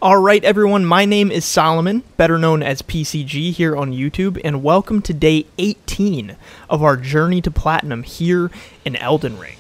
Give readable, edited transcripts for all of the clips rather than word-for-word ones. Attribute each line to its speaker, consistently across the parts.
Speaker 1: Alright everyone, my name is Solomon, better known as PCG here on YouTube, and welcome to day 18 of our journey to Platinum here in Elden Ring.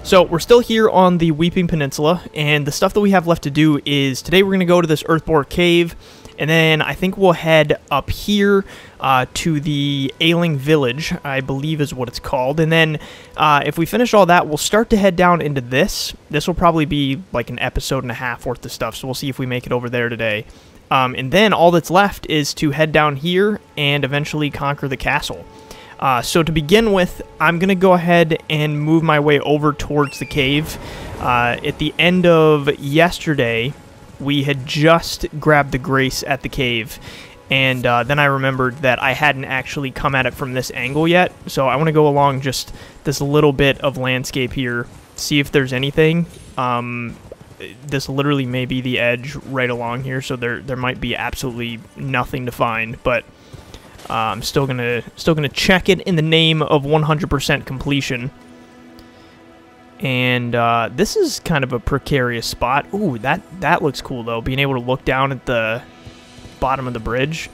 Speaker 1: So we're still here on the Weeping Peninsula, and the stuff that we have left to do is today we're going to go to this Earthbore Cave, and then I think we'll head up here to the Ailing village, I believe is what it's called. And then if we finish all that, we'll start to head down into this. This will probably be like an episode and a half worth of stuff, so we'll see if we make it over there today. And then all that's left is to head down here and eventually conquer the castle. So to begin with, I'm going to go ahead and move my way over towards the cave. At the end of yesterday, we had just grabbed the grace at the cave, and then I remembered that I hadn't actually come at it from this angle yet, so I want to go along just this little bit of landscape here, see if there's anything. This literally may be the edge right along here, so there might be absolutely nothing to find, but I'm still gonna check it in the name of 100% completion. And this is kind of a precarious spot. Ooh, that looks cool though, being able to look down at the bottom of the bridge.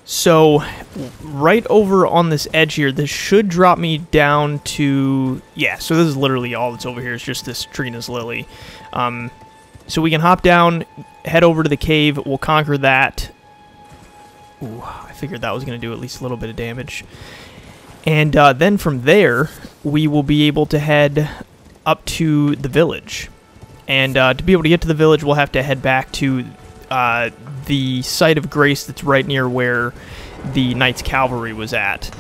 Speaker 1: So right over on this edge here, this should drop me down to, yeah, so this is literally all that's over here, is just this Trina's Lily. So we can hop down, head over to the cave, we'll conquer that. Ooh, I figured that was going to do at least a little bit of damage. And then from there, we will be able to head up to the village. And to be able to get to the village, we'll have to head back to the site of grace that's right near where the Knights Cavalry was at,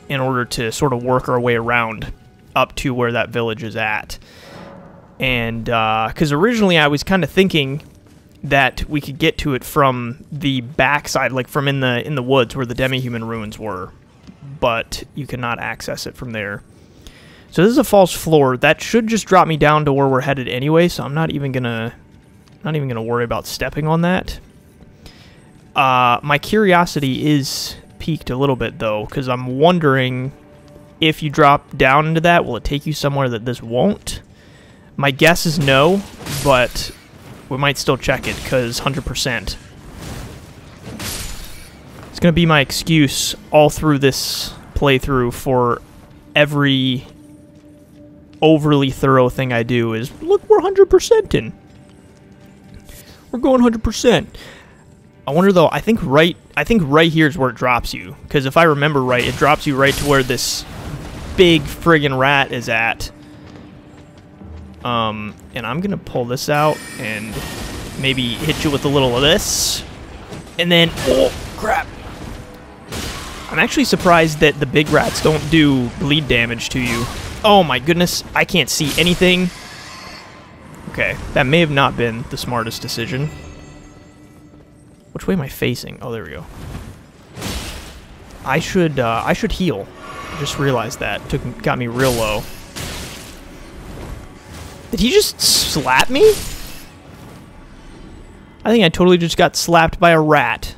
Speaker 1: in order to sort of work our way around up to where that village is at. And because originally I was kind of thinking that we could get to it from the backside, like from in the woods where the demi-human ruins were, but you cannot access it from there. So this is a false floor. That should just drop me down to where we're headed anyway, so I'm not even gonna worry about stepping on that. My curiosity is piqued a little bit though, because I'm wondering if you drop down into that, will it take you somewhere that this won't? My guess is no, but we might still check it, because 100%. It's going to be my excuse all through this playthrough for every overly thorough thing I do is, look, we're 100%ing. We're going 100%. I wonder though, I think right here is where it drops you, because if I remember right, it drops you right to where this big friggin' rat is at. And I'm gonna pull this out and maybe hit you with a little of this, and then, oh crap! I'm actually surprised that the big rats don't do bleed damage to you. Oh my goodness, I can't see anything. Okay, that may have not been the smartest decision. Which way am I facing? Oh, there we go. I should heal. I just realized that. Got me real low. Did he just slap me? I think I totally just got slapped by a rat.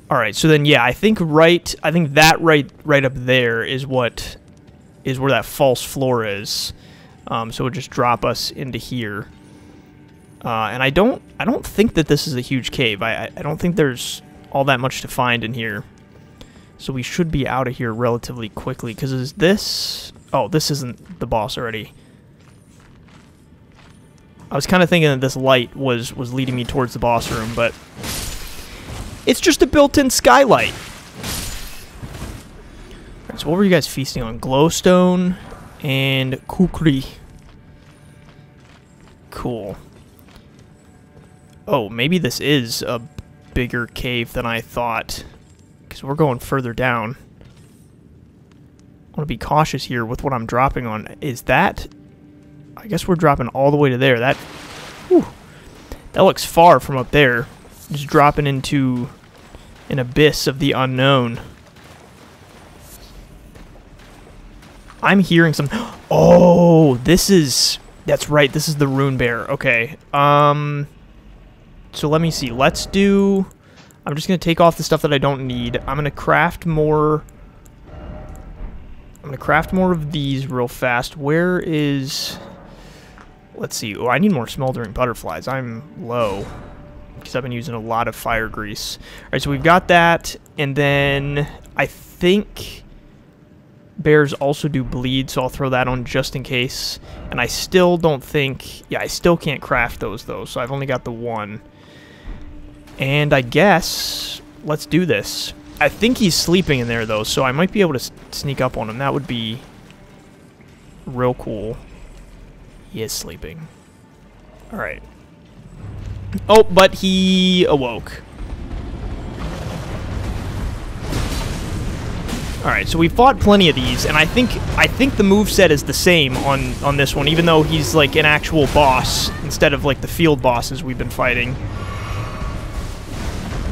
Speaker 1: Alright, so then yeah, I think that right up there is where that false floor is. So it'll just drop us into here. And I don't think that this is a huge cave. I don't think there's all that much to find in here. So we should be out of here relatively quickly, because is this... Oh, this isn't the boss already. I was kind of thinking that this light was leading me towards the boss room, but it's just a built-in skylight. Right, so what were you guys feasting on? Glowstone and kukri. Cool. Oh, maybe this is a bigger cave than I thought, because we're going further down. I want to be cautious here with what I'm dropping on. Is that... I guess we're dropping all the way to there. That looks far from up there. Just dropping into an abyss of the unknown. I'm hearing some... Oh, this is... That's right, this is the Runebear. Okay. So let me see. Let's do... I'm just going to take off the stuff that I don't need. I'm going to craft more... I'm going to craft more of these real fast. Where is... let's see. Oh, I need more smoldering butterflies. I'm low because I've been using a lot of fire grease. All right, so we've got that, and then I think bears also do bleed, so I'll throw that on just in case. And I still don't think... Yeah, I still can't craft those, though, so I've only got the one. And I guess... Let's do this. I think he's sleeping in there, though, so I might be able to sneak up on him. That would be real cool. He is sleeping. Alright. Oh, but he awoke. Alright, so we fought plenty of these, and I think the moveset is the same on this one, even though he's like an actual boss instead of like the field bosses we've been fighting.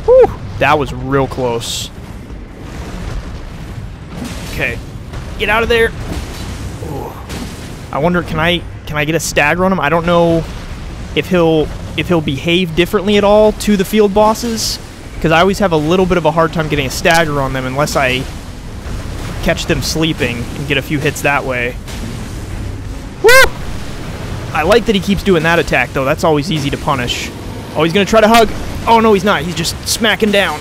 Speaker 1: Whew! That was real close. Okay. Get out of there! Ooh. I wonder, can I get a stagger on him? I don't know if he'll behave differently at all to the field bosses, because I always have a little bit of a hard time getting a stagger on them unless I catch them sleeping and get a few hits that way. Woo! I like that he keeps doing that attack, though. That's always easy to punish. Oh, he's gonna try to hug. Oh, no, he's not. He's just smacking down.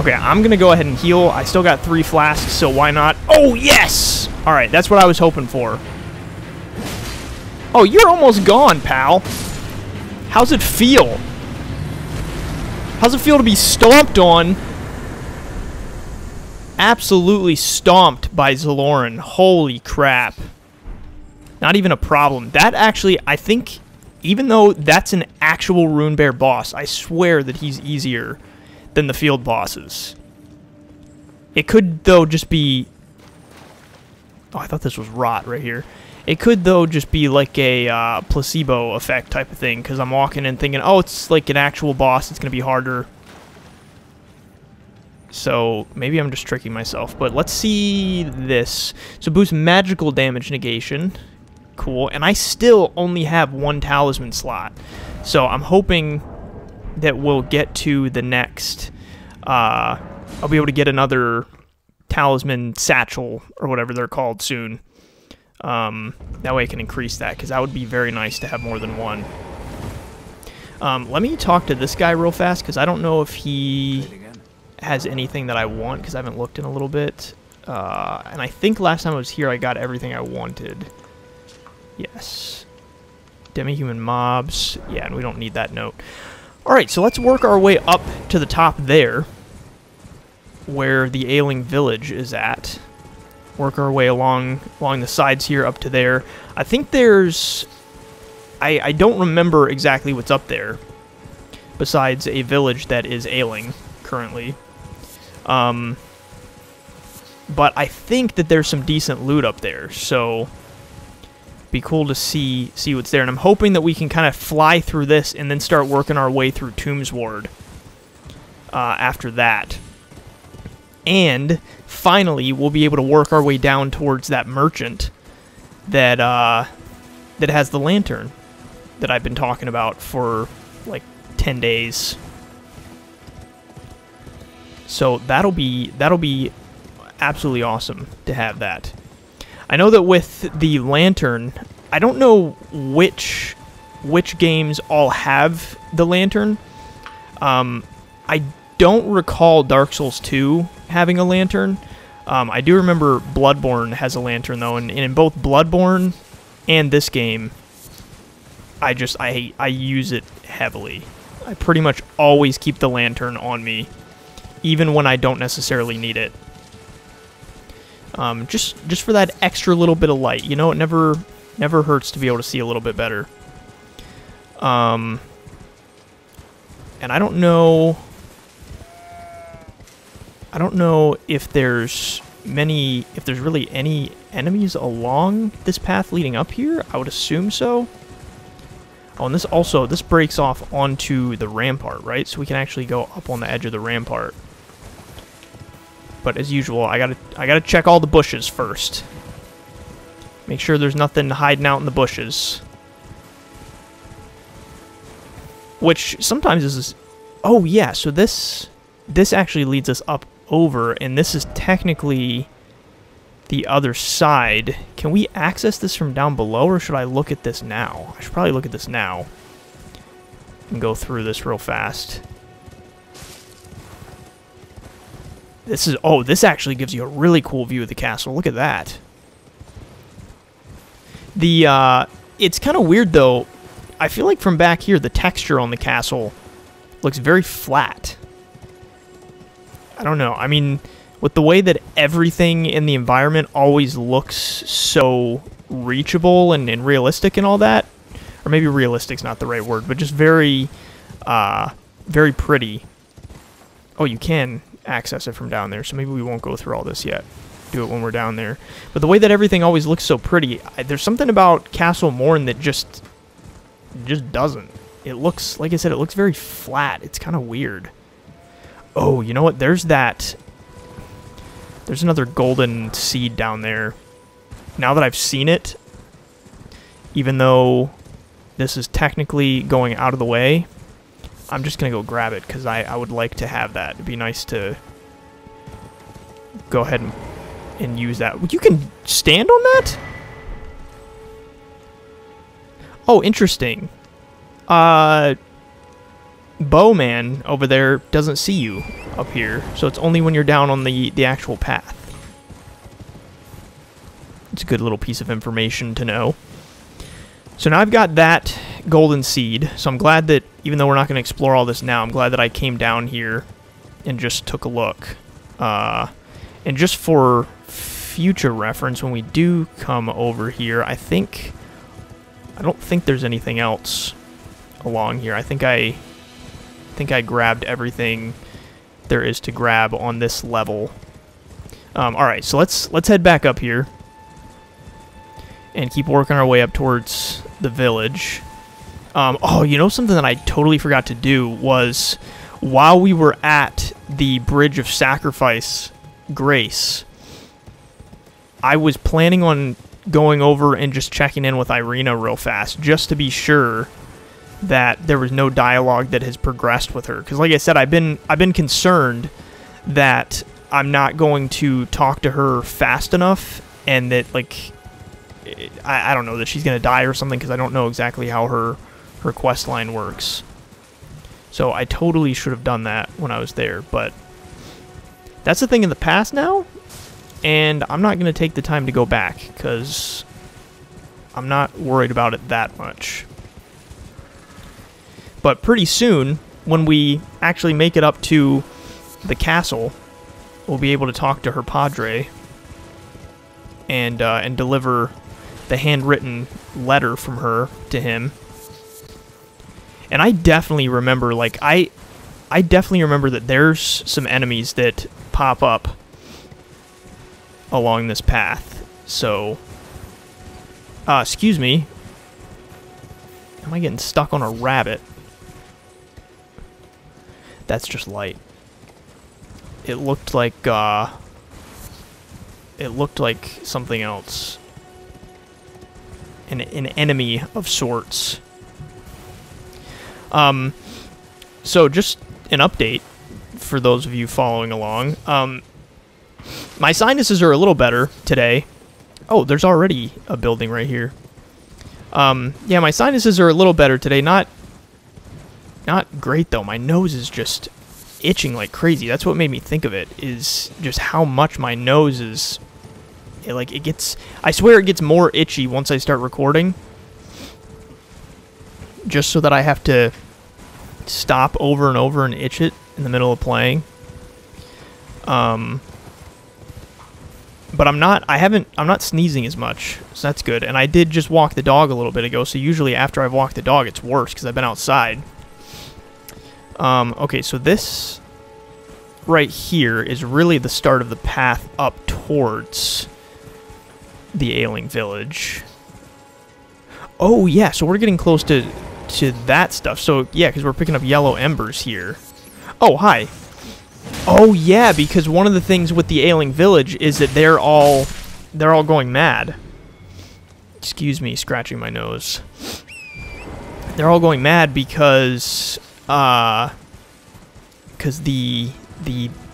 Speaker 1: Okay, I'm gonna go ahead and heal. I still got 3 flasks, so why not? Oh, yes! Alright, that's what I was hoping for. Oh, you're almost gone, pal. How's it feel? How's it feel to be stomped on? Absolutely stomped by Zaloran. Holy crap. Not even a problem. That actually, I think, even though that's an actual Runebear boss, I swear that he's easier than the field bosses. It could, though, just be... Oh, I thought this was rot right here. It could, though, just be like a placebo effect type of thing, because I'm walking in thinking, oh, it's like an actual boss, it's going to be harder. So, maybe I'm just tricking myself, but let's see this. So, boost magical damage negation. Cool. And I still only have 1 talisman slot. So, I'm hoping that we'll get to the next... I'll be able to get another talisman satchel, or whatever they're called, soon. That way I can increase that, because that would be very nice to have more than 1. Let me talk to this guy real fast, because I don't know if he has anything that I want, because I haven't looked in a little bit. And I think last time I was here I got everything I wanted. Yes. Demi-human mobs. Yeah, and we don't need that note. Alright, so let's work our way up to the top there, where the Ailing village is at. Work our way along the sides here up to there. I think there's... I don't remember exactly what's up there, besides a village that is Ailing currently. But I think that there's some decent loot up there, so be cool to see what's there. And I'm hoping that we can kind of fly through this and then start working our way through Tombsward after that. And finally, we'll be able to work our way down towards that merchant that that has the lantern that I've been talking about for like 10 days. So that'll be absolutely awesome to have that. I know that with the lantern, I don't know which games all have the lantern. I don't recall Dark Souls 2 having a lantern. I do remember Bloodborne has a lantern, though, and in both Bloodborne and this game, I use it heavily. I pretty much always keep the lantern on me, even when I don't necessarily need it. Just for that extra little bit of light, you know, it never hurts to be able to see a little bit better. And I don't know if there's really any enemies along this path leading up here. I would assume so. Oh, and this breaks off onto the rampart, right? So we can actually go up on the edge of the rampart. But as usual, I gotta check all the bushes first. Make sure there's nothing hiding out in the bushes. Which sometimes is... Oh yeah, so this actually leads us up over, and this is technically the other side. Can we access this from down below, or should I look at this now? I should probably look at this now and go through this real fast. This is, oh, this actually gives you a really cool view of the castle. Look at that. It's kind of weird, though. I feel like from back here, the texture on the castle looks very flat. I don't know. I mean, with the way that everything in the environment always looks so reachable and realistic and all that, or maybe realistic's not the right word, but just very, very pretty. Oh, you can access it from down there, so maybe we won't go through all this yet. Do it when we're down there. But the way that everything always looks so pretty, there's something about Castle Morne that just doesn't. It looks, like I said, it looks very flat. It's kind of weird. Oh, you know what? There's that. There's another golden seed down there. Now that I've seen it, even though this is technically going out of the way, I'm just going to go grab it because I would like to have that. It'd be nice to go ahead and use that. You can stand on that? Oh, interesting. Bowman over there doesn't see you up here, so it's only when you're down on the actual path. It's a good little piece of information to know. So now I've got that golden seed, so I'm glad that, even though we're not going to explore all this now, I'm glad that I came down here and just took a look. And just for future reference, when we do come over here, I don't think there's anything else along here. I think I grabbed everything there is to grab on this level. Alright, so let's head back up here and keep working our way up towards the village. Oh, you know, something that I totally forgot to do was, while we were at the Bridge of Sacrifice Grace, I was planning on going over and just checking in with Irina real fast, just to be sure that there was no dialogue that has progressed with her. Because like I said, I've been concerned that I'm not going to talk to her fast enough, and that, like, I don't know, that she's going to die or something, because I don't know exactly how her quest line works. So I totally should have done that when I was there, but that's the thing in the past now, and I'm not going to take the time to go back, because I'm not worried about it that much. But pretty soon, when we actually make it up to the castle, we'll be able to talk to her padre and deliver the handwritten letter from her to him. And I definitely remember, like, I definitely remember that there's some enemies that pop up along this path. So, excuse me. Am I getting stuck on a rabbit? That's just light. It looked like something else. An enemy of sorts. So just an update for those of you following along. My sinuses are a little better today. Oh, there's already a building right here. Yeah, my sinuses are a little better today. Not great, though. My nose is just itching like crazy. That's what made me think of it, is just how much my nose is... it gets... I swear it gets more itchy once I start recording. Just so that I have to stop over and over and itch it in the middle of playing. But I'm not sneezing as much, so that's good. And I did just walk the dog a little bit ago, so usually after I've walked the dog, it's worse because I've been outside. Okay, so this right here is really the start of the path up towards the Ailing village. Oh, yeah, so we're getting close to that stuff. So, yeah, because we're picking up yellow embers here. Oh, hi. Oh, yeah, because one of the things with the Ailing village is that they're all going mad. Excuse me, scratching my nose. They're all going mad because the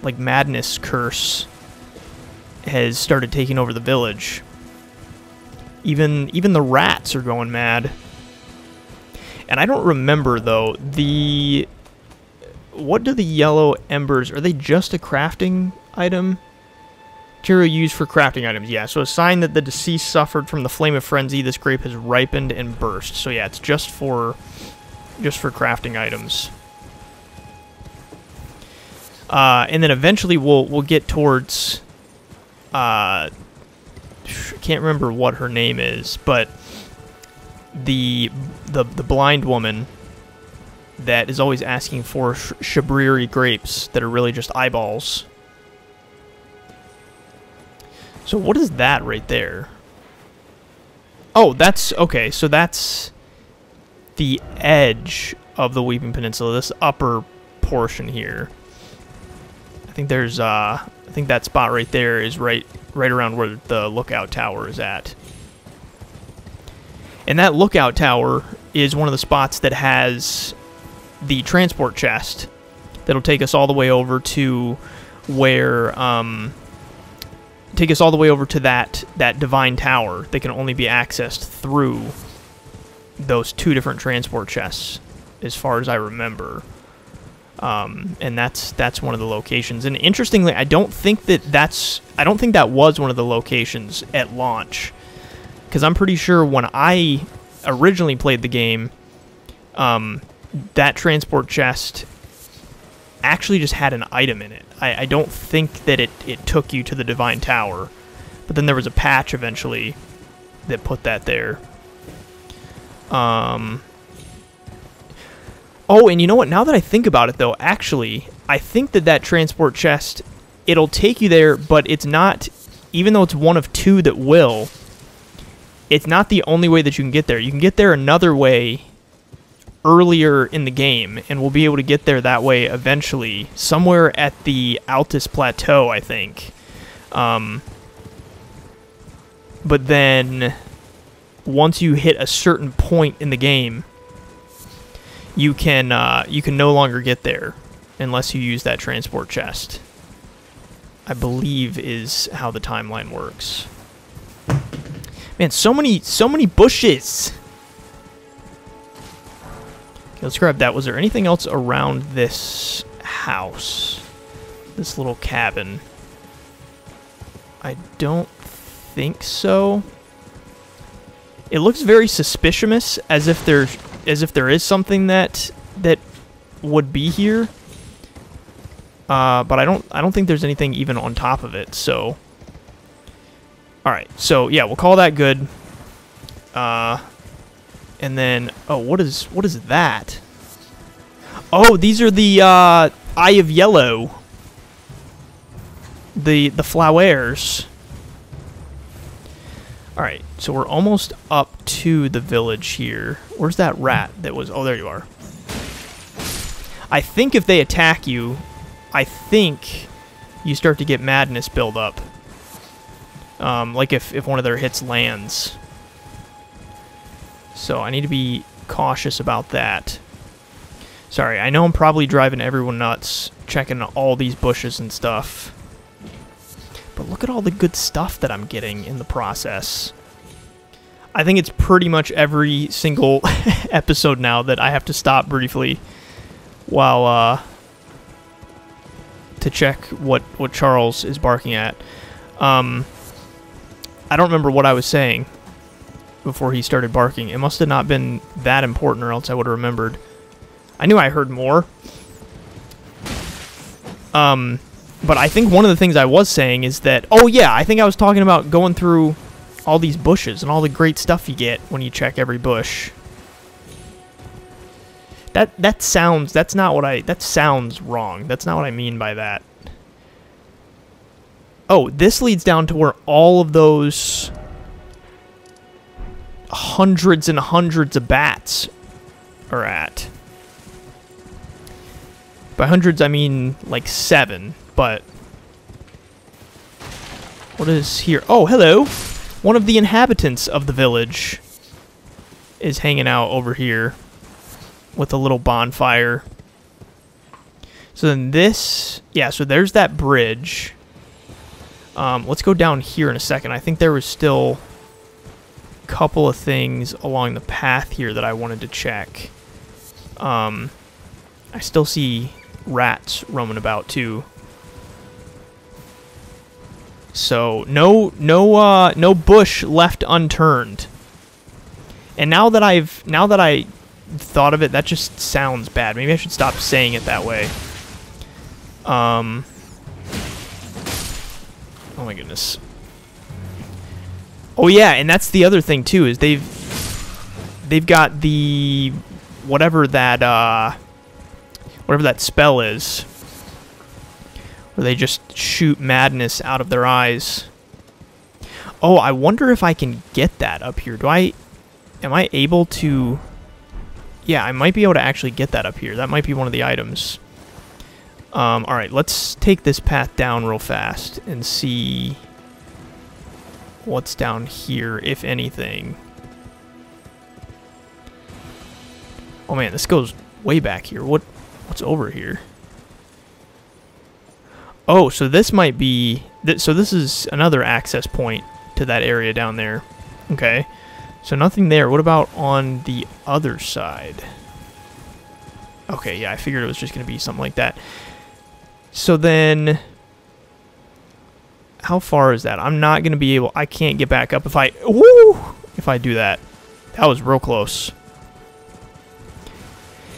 Speaker 1: like madness curse has started taking over the village. Even the rats are going mad. And I don't remember, though, what do the yellow embers... Are they just a crafting item? Material used for crafting items. Yeah, so a sign that the deceased suffered from the flame of frenzy. This grape has ripened and burst. So yeah, it's just for crafting items. And then eventually we'll get towards... I can't remember what her name is, but the blind woman that is always asking for shabriri grapes that are really just eyeballs. So what is that right there? Oh, that's... Okay, so that's the edge of the Weeping Peninsula, this upper portion here. I think there's... I think that spot right there is right around where the lookout tower is at. And that lookout tower is one of the spots that has the transport chest that'll take us all the way over to where... take us all the way over to that divine tower that can only be accessed through those 2 different transport chests, as far as I remember. And that's one of the locations. And interestingly, I don't think that was one of the locations at launch, because I'm pretty sure when I originally played the game, that transport chest actually just had an item in it. I don't think that it took you to the Divine Tower, but then there was a patch eventually that put that there. Oh, and you know what? Now that I think about it, though, actually, I think that transport chest, it'll take you there, but it's not, even though it's one of 2 that will, it's not the only way that you can get there. You can get there another way earlier in the game, and we'll be able to get there that way eventually, somewhere at the Altus Plateau, I think. But then, once you hit a certain point in the game, you can no longer get there unless you use that transport chest, I believe is how the timeline works. Man, so many bushes. Okay, let's grab that. Was there anything else around this house? This little cabin? I don't think so. It looks very suspicious, as if there is something that would be here. But I don't think there's anything even on top of it. So, all right. So yeah, we'll call that good. And then, oh, what is that? Oh, these are the Eye of Yellow. The flowers. Alright, so we're almost up to the village here. Where's that rat that was... Oh, there you are. I think if they attack you, I think you start to get madness build up. Like if one of their hits lands. So I need to be cautious about that. Sorry, I know I'm probably driving everyone nuts, checking all these bushes and stuff. But look at all the good stuff that I'm getting in the process. I think it's pretty much every single episode now that I have to stop briefly while to check what Charles is barking at. I don't remember what I was saying before he started barking. It must have not been that important, or else I would have remembered. I knew I heard more. But I think one of the things I was saying is that... Oh, yeah, I think I was talking about going through all these bushes and all the great stuff you get when you check every bush. That sounds... That's not what I... That sounds wrong. That's not what I mean by that. Oh, this leads down to where all of those hundreds and hundreds of bats are at. By hundreds, I mean like 7. But what is here? Oh, hello. One of the inhabitants of the village is hanging out over here with a little bonfire. So then this... Yeah, so there's that bridge. Let's go down here in a second. I think there was still a couple of things along the path here that I wanted to check. I still see rats roaming about too. So no bush left unturned. And now that I thought of it, that just sounds bad. Maybe I should stop saying it that way. Oh my goodness. Oh yeah, and that's the other thing too, is they've got the whatever that spell is, where they just shoot madness out of their eyes. Oh, I wonder if I can get that up here. Am I able to? Yeah, I might be able to actually get that up here. That might be one of the items. Alright, let's take this path down real fast and see what's down here, if anything. Oh man, this goes way back here. What's over here? Oh, so this might be... so this is another access point to that area down there. Okay. So nothing there. What about on the other side? Okay, yeah, I figured it was just going to be something like that. So then, how far is that? I'm not going to be able... I can't get back up if I... Woo! If I do that. That was real close.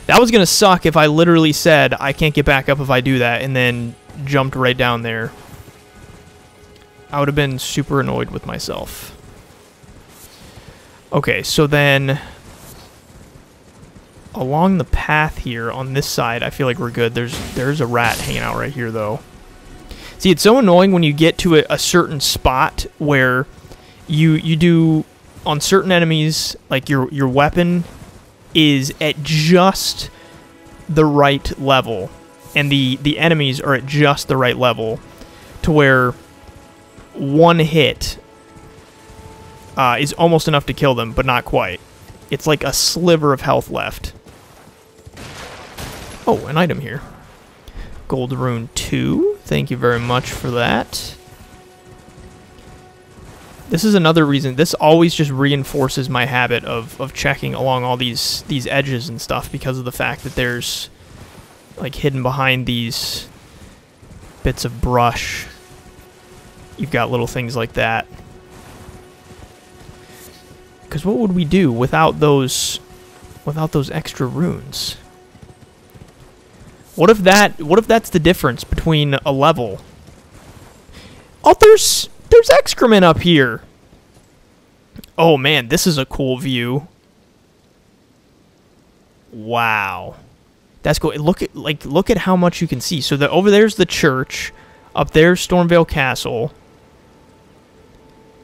Speaker 1: That was going to suck if I literally said, I can't get back up if I do that, and then jumped right down there. I would have been super annoyed with myself. Okay, so then... along the path here on this side, I feel like we're good. There's a rat hanging out right here, though. See, it's so annoying when you get to a certain spot where you do, on certain enemies, like your weapon is at just the right level, and the enemies are at just the right level, to where one hit is almost enough to kill them, but not quite. It's like a sliver of health left. Oh, an item here. Gold Rune 2. Thank you very much for that. This is another reason. This always just reinforces my habit of checking along all these edges and stuff, because of the fact that there's, like, hidden behind these bits of brush, you've got little things like that. Because what would we do without those extra runes? What if that's the difference between a level? Oh, there's excrement up here. Oh man, this is a cool view. Wow. That's cool. Look at how much you can see. So over there's the church, up there's Stormvale Castle.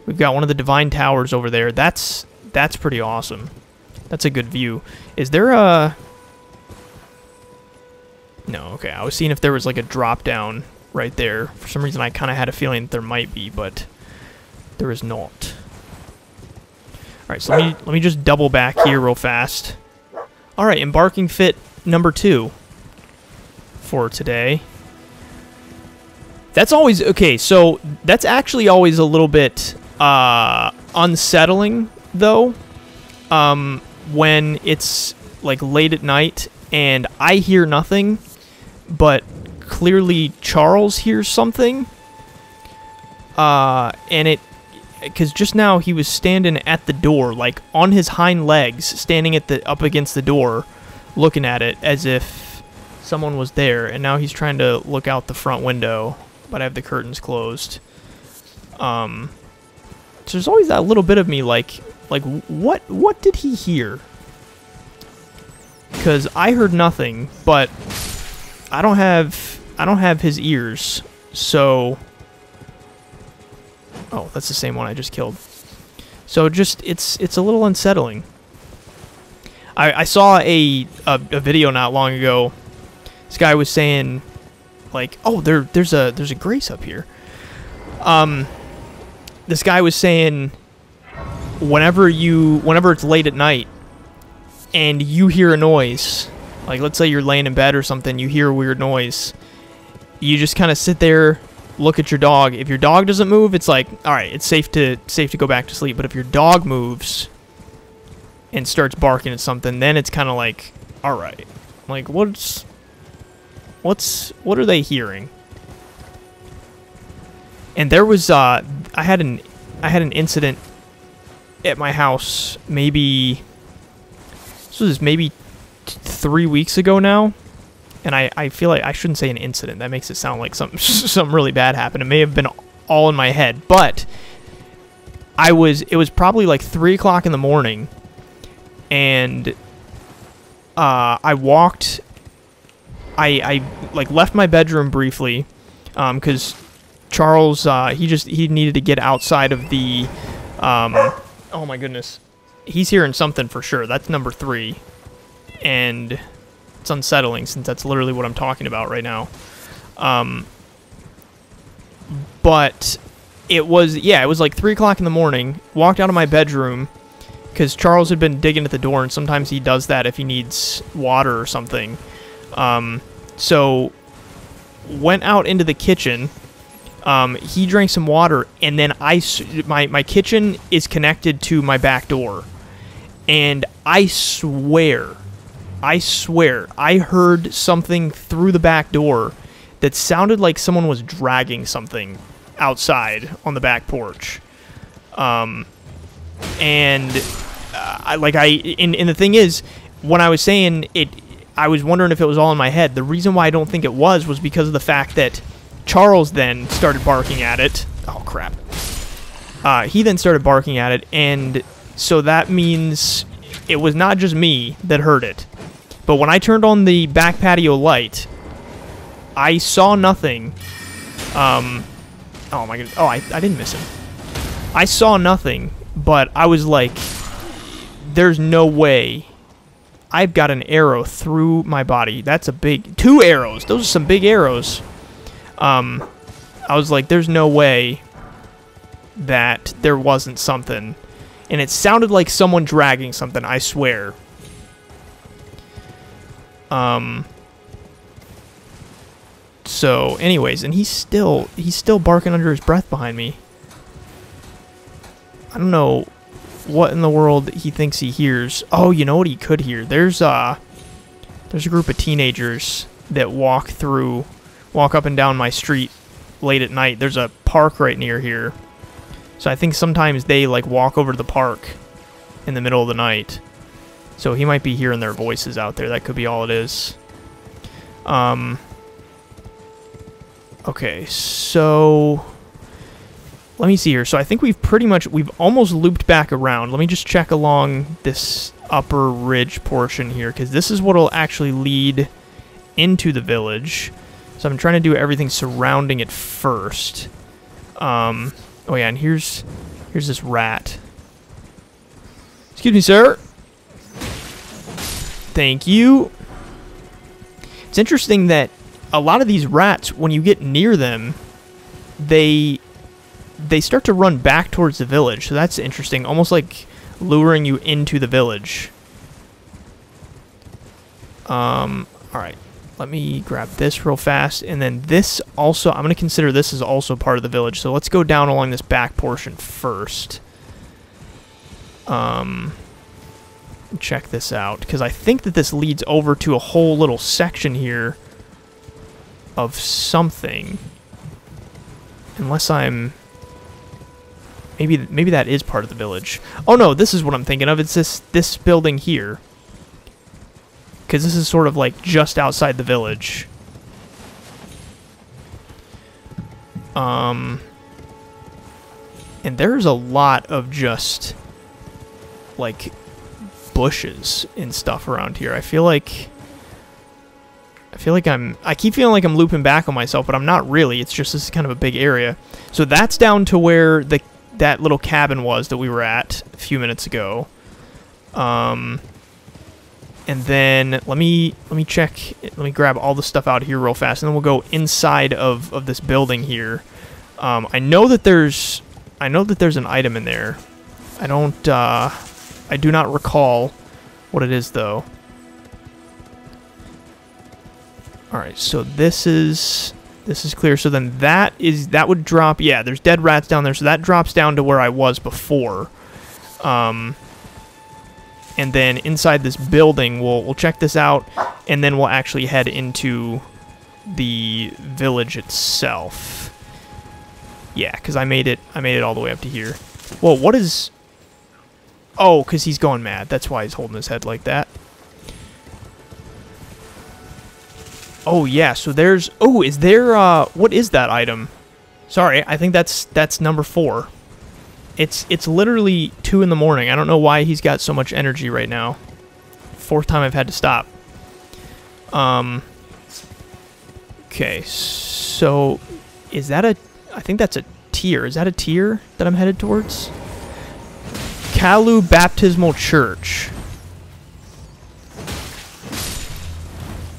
Speaker 1: We've got one of the Divine Towers over there. That's pretty awesome. That's a good view. Is there a... No, okay. I was seeing if there was like a drop down right there. For some reason I kind of had a feeling that there might be, but there is not. Alright, so let me just double back here real fast. Alright, embarking fit number 2 for today. That's always... Okay, so that's actually always a little bit unsettling, though. When it's like late at night and I hear nothing, but clearly Charles hears something. And it... Because just now he was standing at the door, like on his hind legs, standing at up against the door, looking at it as if someone was there. And now he's trying to look out the front window, but I have the curtains closed. So there's always that little bit of me like what did he hear? Because I heard nothing, but I don't have his ears, so... Oh, that's the same one I just killed. So just, it's a little unsettling. I saw a video not long ago. This guy was saying, like, oh, there's a grace up here. This guy was saying, whenever it's late at night and you hear a noise, like let's say you're laying in bed or something, you hear a weird noise, you just kind of sit there look at your dog. If your dog doesn't move, it's like, all right, it's safe to go back to sleep. But if your dog moves and starts barking at something, then it's kind of like, all right, like what are they hearing? And there was I had an incident at my house maybe 3 weeks ago now. And I feel like I shouldn't say an incident. That makes it sound like something really bad happened. It may have been all in my head, but it was probably like 3 o'clock in the morning, and I walked. I like left my bedroom briefly, because Charles he needed to get outside of the. Oh my goodness, he's hearing something for sure. That's number 3, and it's unsettling since that's literally what I'm talking about right now. But it was like 3 o'clock in the morning. Walked out of my bedroom because Charles had been digging at the door, and sometimes he does that if he needs water or something. So went out into the kitchen. He drank some water, and then my kitchen is connected to my back door, and I swear I heard something through the back door that sounded like someone was dragging something outside on the back porch. And the thing is, when I was saying it, I was wondering if it was all in my head. The reason why I don't think it was because of the fact that Charles then started barking at it. Oh, crap. He then started barking at it, and so that means it was not just me that heard it. But when I turned on the back patio light, I saw nothing. Oh my goodness. Oh, I didn't miss him. I saw nothing, but I was like, there's no way. I've got an arrow through my body. That's a big... 2 arrows. Those are some big arrows. I was like, there's no way that there wasn't something. And it sounded like someone dragging something, I swear. So, anyways, and he's still barking under his breath behind me. I don't know what in the world he thinks he hears. Oh, you know what he could hear? There's a group of teenagers that walk up and down my street late at night. There's a park right near here. So I think sometimes they like walk over to the park in the middle of the night. So he might be hearing their voices out there. That could be all it is. Okay, so let me see here. So I think we've almost looped back around. Let me just check along this upper ridge portion here, because this is what will actually lead into the village. So I'm trying to do everything surrounding it first. Oh yeah, and here's this rat. Excuse me, sir. Thank you. It's interesting that a lot of these rats, when you get near them, they start to run back towards the village. So that's interesting, almost like luring you into the village. All right. Let me grab this real fast, and then this also, I'm going to consider this as also part of the village. So let's go down along this back portion first. Check this out, because I think that this leads over to a whole little section here of something. Unless I'm... Maybe that is part of the village. Oh no, this is what I'm thinking of. It's this building here. Because this is sort of like just outside the village. And there's a lot of just like bushes and stuff around here. I keep feeling like I'm looping back on myself, but I'm not really. It's just this is kind of a big area. So that's down to where that little cabin was that we were at a few minutes ago. And then let me check. Let me grab all the stuff out here real fast, and then we'll go inside of this building here. I know that there's an item in there. I do not recall what it is though. All right, so this is This is clear. So then that would drop... Yeah, there's dead rats down there, so that drops down to where I was before. And then inside this building, we'll check this out, and then we'll actually head into the village itself. Yeah, because I made it all the way up to here. Whoa, what is... Oh, because he's going mad. That's why he's holding his head like that. Oh, yeah, so there's... Oh, is there... What is that item? Sorry, I think that's number 4. It's literally 2 in the morning. I don't know why he's got so much energy right now. 4th time I've had to stop. Okay, so... Is that a... I think that's a tier. Is that a tier that I'm headed towards? Callu Baptismal Church.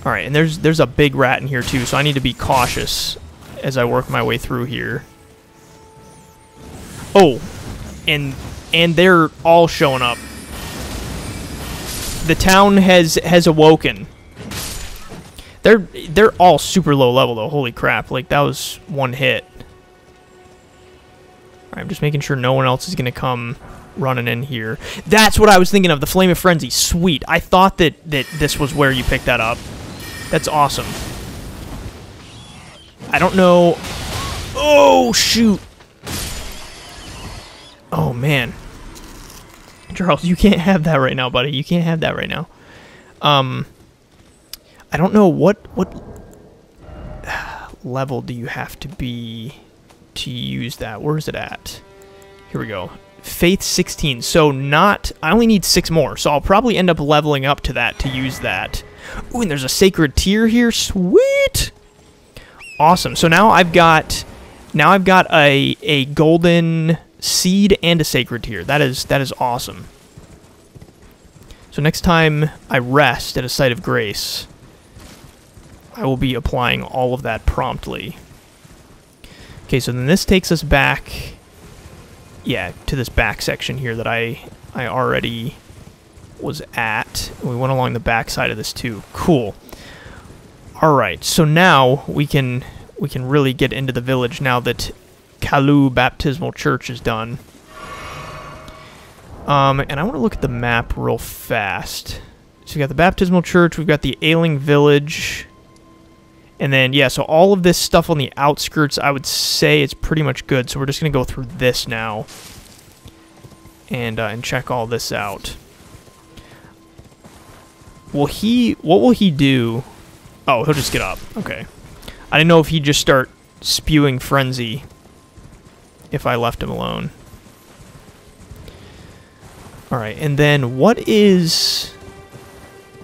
Speaker 1: Alright, and there's a big rat in here too, so I need to be cautious as I work my way through here. Oh, and they're all showing up. The town has awoken. They're all super low level though. Holy crap! Like that was one hit. Alright, I'm just making sure no one else is gonna come running in here. That's what I was thinking of. The Flame of Frenzy. Sweet. I thought that this was where you picked that up. That's awesome. I don't know. Oh shoot. Oh man. Charles, you can't have that right now, buddy. You can't have that right now. I don't know what level do you have to be to use that? Where is it at? Here we go. Faith 16. So I only need 6 more. So I'll probably end up leveling up to that to use that. Ooh, and there's a sacred tear here. Sweet. Awesome. So now I've got a golden seed and a sacred tear. That is awesome. So next time I rest at a site of grace, I will be applying all of that promptly. Okay, so then this takes us back, yeah, to this back section here that I already was at. We went along the back side of this too. Cool. All right, so now we can really get into the village now that Callu Baptismal Church is done. And I want to look at the map real fast. So we got the Baptismal Church, we've got the Ailing Village, and then, yeah, so all of this stuff on the outskirts, I would say it's pretty much good. So we're just going to go through this now and check all this out. What will he do? Oh, he'll just get up. Okay. I didn't know if he'd just start spewing frenzy if I left him alone. Alright, and then what is...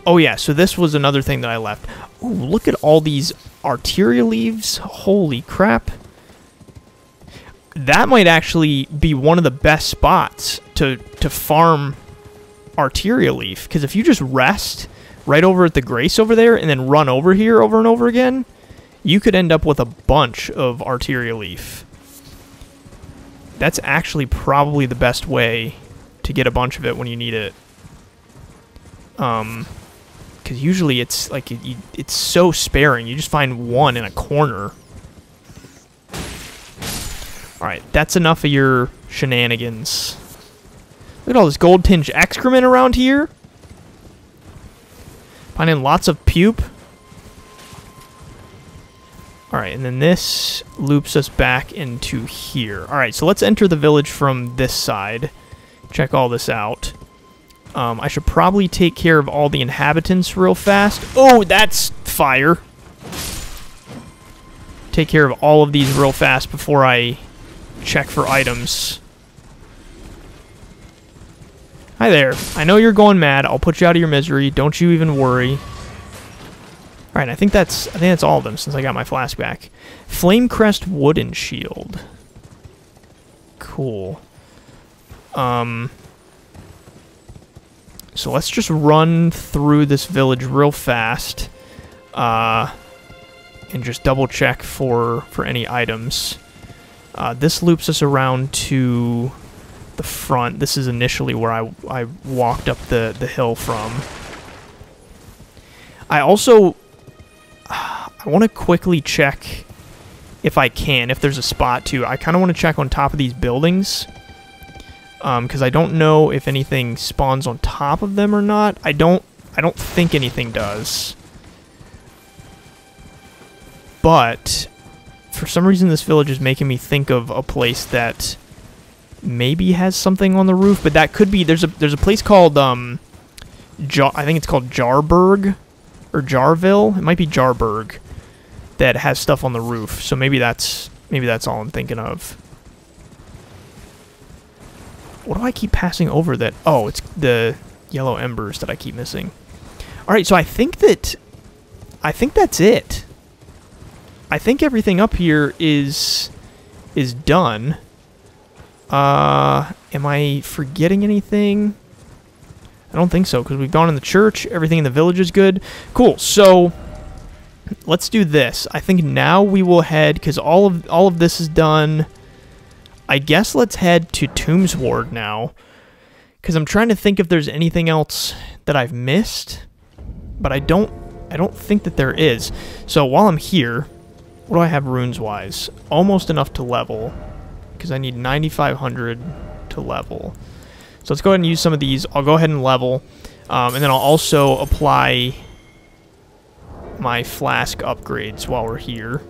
Speaker 1: Oh yeah, so this was another thing that I left. Ooh, look at all these arterial leaves. Holy crap. That might actually be one of the best spots to farm arterial leaf. Because if you just rest right over at the Grace over there and then run over here over and over again, you could end up with a bunch of arterial leaf. That's actually probably the best way to get a bunch of it when you need it. Because usually it's like it's so sparing. You just find one in a corner. Alright, that's enough of your shenanigans. Look at all this gold-tinged excrement around here. Finding lots of pupe. Alright, and then this loops us back into here. Alright, so let's enter the village from this side. Check all this out. I should probably take care of all the inhabitants real fast. Oh, that's fire. Take care of all of these real fast before I check for items. Hi there. I know you're going mad. I'll put you out of your misery. Don't you even worry. Alright, I think that's all of them since I got my flask back. Flamecrest wooden shield. Cool. So let's just run through this village real fast. And just double check for any items. This loops us around to the front. This is initially where I walked up the hill from. I also... I want to quickly check if I can, if there's a spot to. I kind of want to check on top of these buildings, because I don't know if anything spawns on top of them or not. I don't think anything does. But for some reason this village is making me think of a place that maybe has something on the roof, but that could be, there's a place called I think it's called Jarburg or Jarville. It might be Jarburg that has stuff on the roof. So maybe that's all I'm thinking of. What do I keep passing over that? Oh, it's the yellow embers that I keep missing. All right, so I think that's it. I think everything up here is done. Am I forgetting anything? I don't think so, because we've gone in the church. Everything in the village is good. Cool. So let's do this. I think now we will head, because all of this is done. I guess let's head to Tombsward now, because I'm trying to think if there's anything else that I've missed, but I don't think that there is. So while I'm here, what do I have runes-wise? Almost enough to level, because I need 9,500 to level. So let's go ahead and use some of these. I'll go ahead and level, and then I'll also apply my flask upgrades while we're here.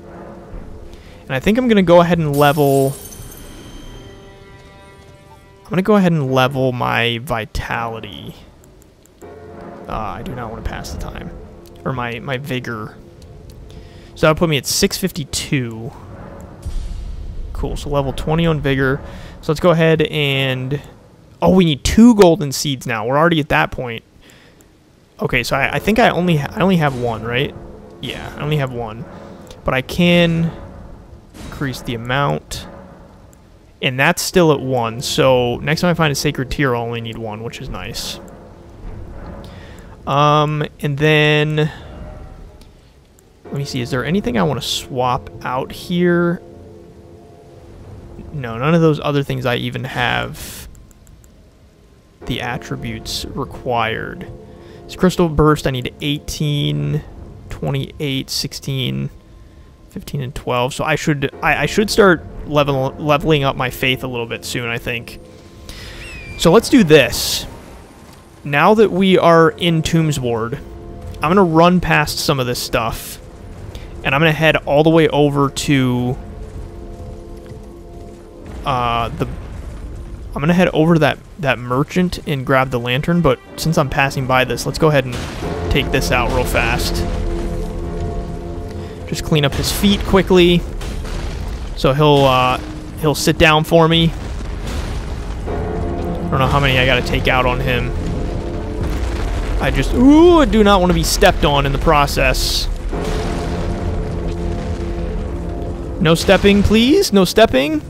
Speaker 1: And I think I'm going to go ahead and level... I'm going to go ahead and level my vitality. I do not want to pass the time. Or my vigor. So that'll put me at 652. Cool, so level 20 on vigor. So let's go ahead and... Oh, we need 2 golden seeds now. We're already at that point. Okay, so I think I only have 1, right? Yeah, I only have 1. But I can increase the amount. And that's still at 1. So next time I find a sacred tier, I'll only need 1, which is nice. And then... Let me see, is there anything I want to swap out here? No, none of those other things I even have the attributes required. This crystal burst, I need 18, 28, 16, 15, and 12. So I should start leveling up my faith a little bit soon, I think. So let's do this. Now that we are in Tombsward, I'm going to run past some of this stuff. And I'm going to head all the way over to I'm going to head over to that merchant and grab the lantern, but since I'm passing by this, let's go ahead and take this out real fast. Just clean up his feet quickly, so he'll sit down for me. I don't know how many I got to take out on him. I do not want to be stepped on in the process. No stepping, please. No stepping.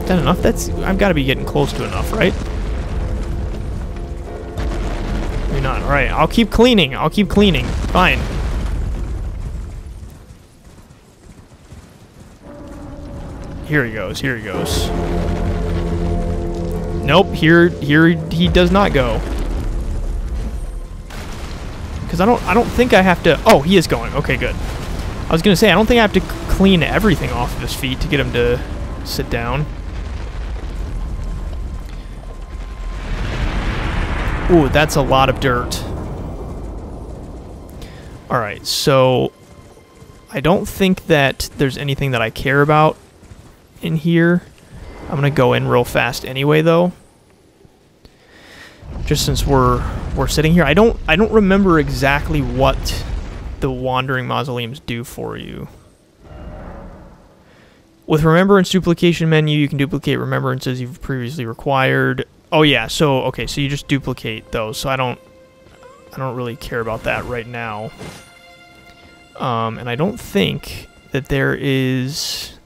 Speaker 1: Is that enough? I've got to be getting close to enough, right? Maybe not. All right, I'll keep cleaning. I'll keep cleaning. Fine. Here he goes. Here he goes. Nope. Here he does not go. Because I don't think I have to. Oh, he is going. Okay, good. I was gonna say I don't think I have to clean everything off of his feet to get him to sit down. Ooh, that's a lot of dirt. Alright, so I don't think that there's anything that I care about in here. I'm gonna go in real fast anyway, though. Just since we're sitting here, I don't remember exactly what the wandering mausoleums do for you. With remembrance duplication menu, you can duplicate remembrances you've previously required. Oh yeah, so okay, so you just duplicate those. So I don't really care about that right now. And I don't think that there is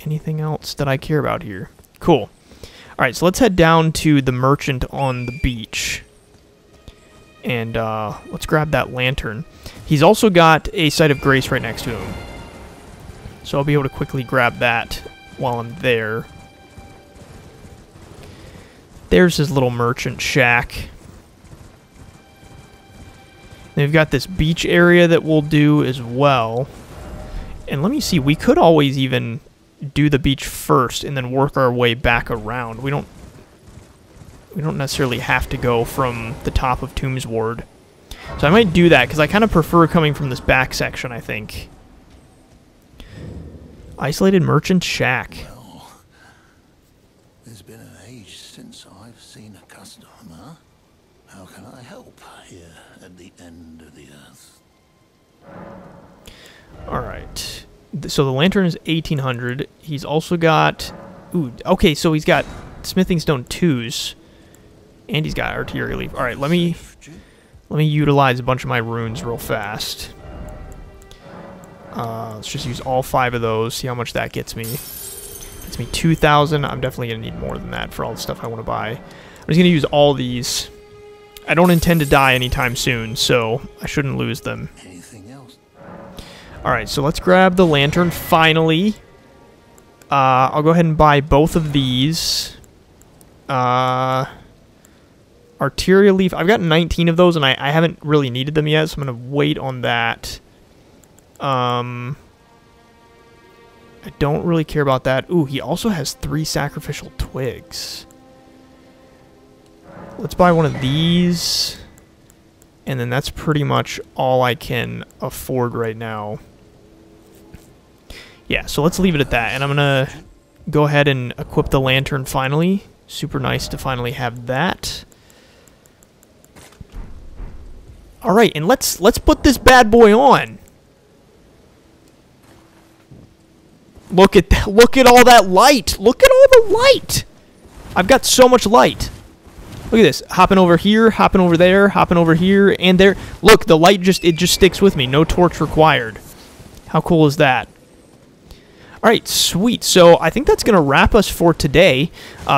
Speaker 1: anything else that I care about here. Cool. All right, so let's head down to the merchant on the beach. And let's grab that lantern. He's also got a Site of Grace right next to him. So I'll be able to quickly grab that while I'm there. There's his little merchant shack. Then we've got this beach area that we'll do as well. And let me see, we could always even do the beach first and then work our way back around. We don't necessarily have to go from the top of Tombsward. So I might do that, because I kind of prefer coming from this back section, I think. Isolated Merchant Shack.
Speaker 2: Well, there's been an age since I've seen a customer. How can I help here at the end of the earth?
Speaker 1: Alright. So the lantern is 1800. He's also got... Ooh, okay, so he's got smithing stone 2s. And he's got artillery leaf. Alright, let me utilize a bunch of my runes real fast. Let's just use all 5 of those, see how much that gets me. Gets me 2,000. I'm definitely going to need more than that for all the stuff I want to buy. I'm just going to use all these. I don't intend to die anytime soon, so I shouldn't lose them.
Speaker 2: Anything else?
Speaker 1: Alright, so let's grab the lantern finally. I'll go ahead and buy both of these. Arteria leaf. I've got 19 of those, and I haven't really needed them yet, so I'm going to wait on that. I don't really care about that. Ooh, he also has 3 sacrificial twigs. Let's buy one of these. And then that's pretty much all I can afford right now. Yeah, so let's leave it at that. And I'm going to go ahead and equip the lantern finally. Super nice to finally have that. Alright, and let's put this bad boy on. Look at all that light. Look at all the light. I've got so much light. Look at this. Hopping over here, hopping over there, hopping over here and there. Look, the light just sticks with me. No torch required. How cool is that? Alright, sweet. So I think that's going to wrap us for today.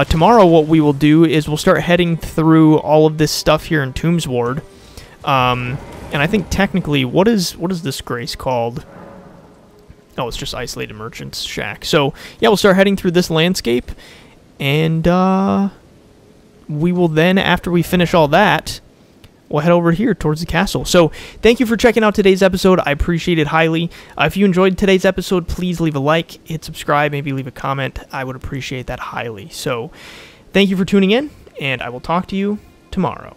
Speaker 1: Tomorrow what we will do is we'll start heading through all of this stuff here in Tombsward. And I think technically, what is this grace called? Oh, it's just Isolated Merchant's Shack. So, yeah, we'll start heading through this landscape. And, we will then, after we finish all that, we'll head over here towards the castle. So, thank you for checking out today's episode. I appreciate it highly. If you enjoyed today's episode, please leave a like, hit subscribe, maybe leave a comment. I would appreciate that highly. So, thank you for tuning in, and I will talk to you tomorrow.